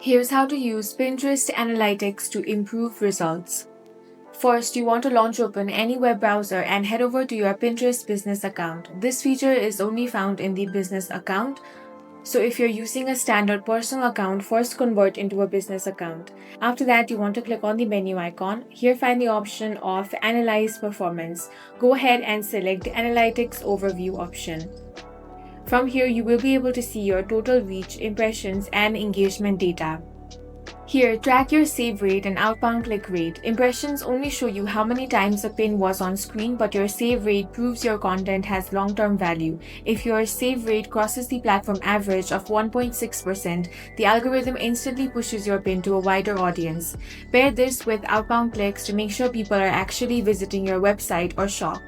Here's how to use Pinterest Analytics to improve results. First, you want to launch open any web browser and head over to your Pinterest business account. This feature is only found in the business account. So if you're using a standard personal account, first convert into a business account. After that, you want to click on the menu icon. Here find the option of Analyze Performance. Go ahead and select the Analytics Overview option. From here, you will be able to see your total reach, impressions, and engagement data. Here, track your save rate and outbound click rate. Impressions only show you how many times a pin was on screen, but your save rate proves your content has long-term value. If your save rate crosses the platform average of 1.6%, the algorithm instantly pushes your pin to a wider audience. Pair this with outbound clicks to make sure people are actually visiting your website or shop.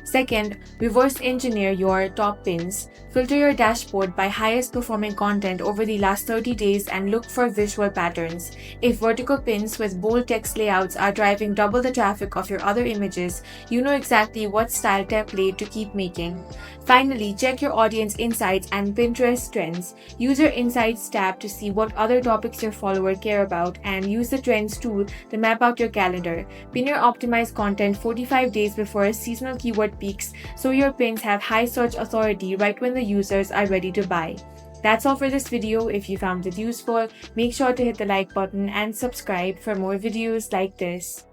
Second, reverse engineer your top pins. Filter your dashboard by highest performing content over the last 30 days and look for visual patterns. If vertical pins with bold text layouts are driving double the traffic of your other images, you know exactly what style template to keep making. Finally, check your audience insights and Pinterest trends. Use your Insights tab to see what other topics your followers care about and use the Trends tool to map out your calendar. Pin your optimized content 45 days before seasonal keyword peaks so your pins have high search authority right when the users are ready to buy. That's all for this video. If you found it useful, make sure to hit the like button and subscribe for more videos like this.